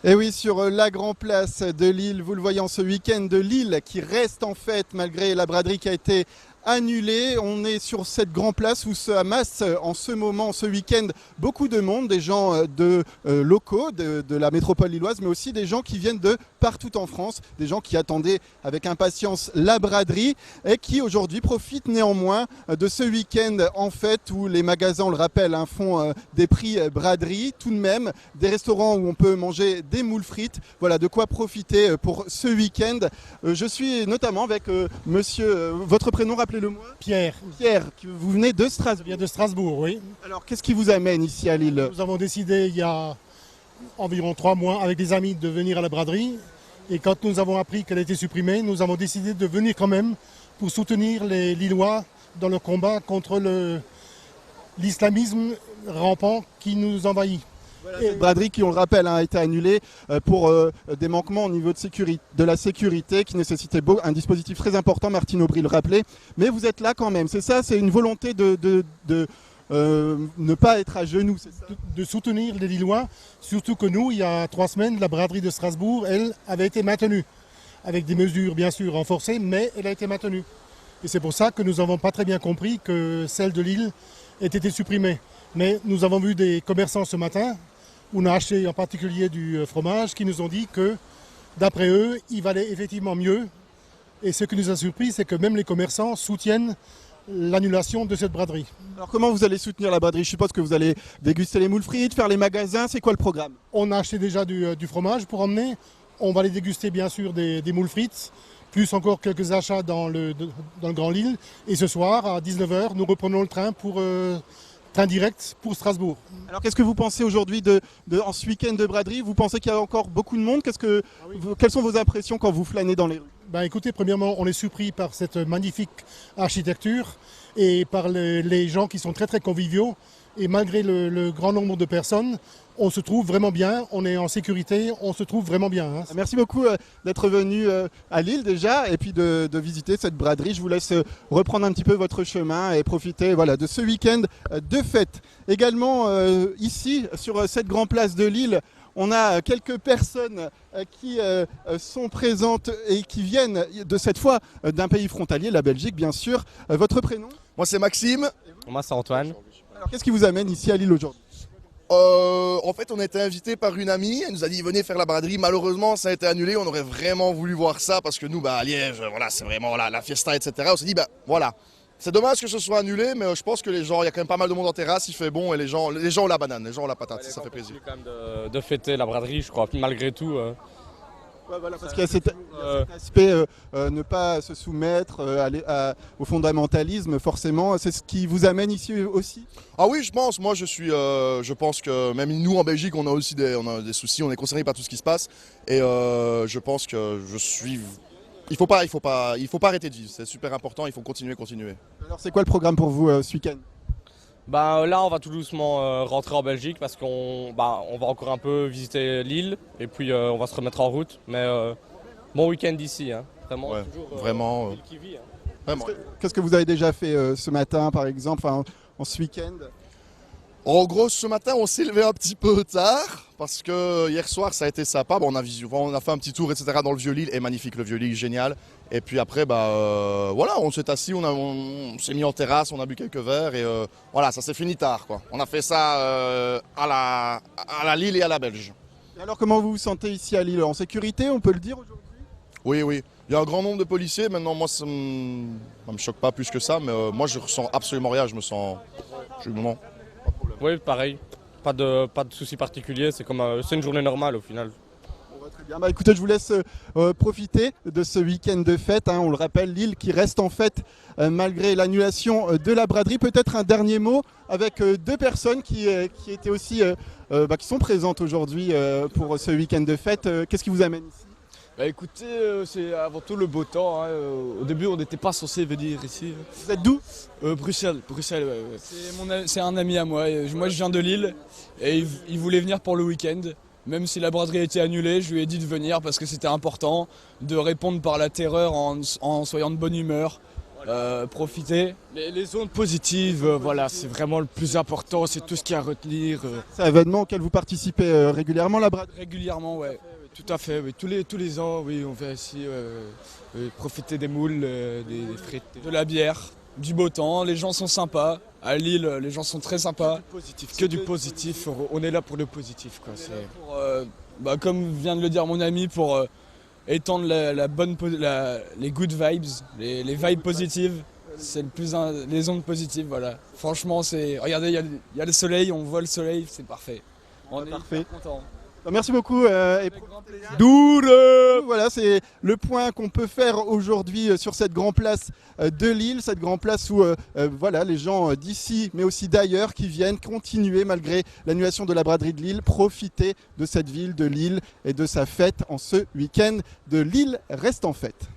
Et oui, sur la Grand Place de Lille, vous le voyez en ce week-end de Lille qui reste en fête malgré la braderie qui a été annulée. On est sur cette Grand Place où se amasse en ce moment, ce week-end, beaucoup de monde, des gens locaux de la métropole lilloise, mais aussi des gens qui viennent de partout en France, des gens qui attendaient avec impatience la braderie et qui aujourd'hui profitent néanmoins de ce week-end en fête où les magasins, on le rappelle, font des prix braderie, tout de même des restaurants où on peut manger des moules frites. Voilà de quoi profiter pour ce week-end. Je suis notamment avec monsieur, votre prénom, rappelez-le-moi. Pierre, Pierre, vous venez de je Strasbourg. viens de Strasbourg, oui. Alors qu'est-ce qui vous amène ici à Lille? Nous avons décidé il y a environ 3 mois avec des amis de venir à la braderie. Et quand nous avons appris qu'elle était supprimée, nous avons décidé de venir quand même pour soutenir les Lillois dans le combat contre l'islamisme rampant qui nous envahit. Voilà, cette braderie qui, on le rappelle, a été annulée pour des manquements au niveau de la sécurité qui nécessitait un dispositif très important, Martine Aubry le rappelait. Mais vous êtes là quand même, c'est ça? C'est une volonté de ne pas être à genoux, c'est ça? De soutenir les Lillois, surtout que nous, il y a 3 semaines, la braderie de Strasbourg, elle, avait été maintenue. Avec des mesures bien sûr renforcées, mais elle a été maintenue. Et c'est pour ça que nous n'avons pas très bien compris que celle de Lille ait été supprimée. Mais nous avons vu des commerçants ce matin, où on a acheté en particulier du fromage, qui nous ont dit que, d'après eux, il valait effectivement mieux. Et ce qui nous a surpris, c'est que même les commerçants soutiennent l'annulation de cette braderie. Alors comment vous allez soutenir la braderie? Je suppose que vous allez déguster les moules frites, faire les magasins, c'est quoi le programme? On a acheté déjà du fromage pour emmener. On va les déguster bien sûr des moules frites, plus encore quelques achats dans le Grand Lille. Et ce soir, à 19h, nous reprenons le train train direct pour Strasbourg. Alors qu'est-ce que vous pensez aujourd'hui en ce week-end de braderie? Vous pensez qu'il y a encore beaucoup de monde? Quelles sont vos impressions quand vous flânez dans les rues? Ben écoutez, premièrement, on est surpris par cette magnifique architecture et par les gens qui sont très très conviviaux. Et malgré le grand nombre de personnes, on se trouve vraiment bien, on est en sécurité, on se trouve vraiment bien. Merci beaucoup d'être venu à Lille déjà et puis de visiter cette braderie. Je vous laisse reprendre un petit peu votre chemin et profiter voilà, de ce week-end de fête. Également ici, sur cette grande place de Lille, on a quelques personnes qui sont présentes et qui viennent de cette fois d'un pays frontalier, la Belgique bien sûr. Votre prénom? Moi c'est Maxime. Moi c'est Antoine. Alors qu'est-ce qui vous amène ici à Lille aujourd'hui? En fait, on a été invité par une amie. Elle nous a dit venez faire la braderie. Malheureusement, ça a été annulé. On aurait vraiment voulu voir ça parce que nous, à Liège, voilà, c'est vraiment la fiesta, etc. On s'est dit, voilà, c'est dommage que ce soit annulé, mais je pense que les gens, il y a quand même pas mal de monde en terrasse. Il fait bon et les gens ont la banane, les gens ont la patate. Ça fait plaisir. Quand même de fêter la braderie, je crois, malgré tout. Ouais, voilà, parce qu'il y a cet aspect ne pas se soumettre au fondamentalisme, forcément. C'est ce qui vous amène ici aussi? Ah oui, je pense. Moi, je pense que même nous en Belgique, on a aussi des soucis. On est concerné par tout ce qui se passe. Et je pense que il faut pas arrêter de vivre. C'est super important. Il faut continuer. Alors, c'est quoi le programme pour vous ce week-end? Là, on va tout doucement rentrer en Belgique parce qu'on on va encore un peu visiter l'île et puis on va se remettre en route. Mais bon week-end ici, hein. Vraiment. Ouais, toujours, vraiment. l'île qui vit, hein. Vraiment. Qu'est-ce que vous avez déjà fait ce matin, par exemple, en ce week-end? En gros, ce matin, on s'est levé un petit peu tard parce que hier soir, ça a été sympa. On a fait un petit tour, etc. dans le Vieux-Lille. Et magnifique, le Vieux-Lille, génial. Et puis après, voilà, on s'est assis, on s'est mis en terrasse, on a bu quelques verres et voilà, ça s'est fini tard, quoi. On a fait ça à la Lille et à la Belge. Et alors, comment vous vous sentez ici à Lille? En sécurité, on peut le dire aujourd'hui? Oui. Il y a un grand nombre de policiers. Maintenant, moi, ça me choque pas plus que ça, mais moi, je ressens absolument rien. Non. Oui, pareil. Pas de soucis particuliers. C'est une journée normale au final. Très bien. Écoutez, je vous laisse profiter de ce week-end de fête. On le rappelle, Lille qui reste en fête malgré l'annulation de la braderie. Peut-être un dernier mot avec 2 personnes qui étaient aussi, qui sont présentes aujourd'hui pour ce week-end de fête. Qu'est-ce qui vous amène ici? Écoutez, c'est avant tout le beau temps. Au début, on n'était pas censé venir ici. Vous êtes d'où? Bruxelles, ouais. C'est un ami à moi. Moi, je viens de Lille et il voulait venir pour le week-end. Même si la braderie a été annulée, je lui ai dit de venir parce que c'était important de répondre par la terreur en soyant de bonne humeur. Profiter. Les zones positives, voilà, c'est vraiment le plus important, c'est tout ce qu'il y a à retenir. C'est un événement auquel vous participez régulièrement, la braderie? Régulièrement, ouais. Tout à fait, oui. Tous les ans, oui, on vient ici profiter des moules, des frites. De la bière, du beau temps, les gens sont sympas. À Lille, les gens sont très sympas. Que du positif, on est là pour le positif, quoi. Comme vient de le dire mon ami, pour étendre les good vibes, les vibes positives. C'est les ondes positives, voilà. Franchement, regardez, il y a le soleil, on voit le soleil, c'est parfait. On est parfait. content. Merci beaucoup. Voilà, c'est le point qu'on peut faire aujourd'hui sur cette grande place de Lille, cette grande place où voilà, les gens d'ici mais aussi d'ailleurs qui viennent continuer malgré l'annulation de la braderie de Lille, profiter de cette ville de Lille et de sa fête en ce week-end de Lille reste en fête.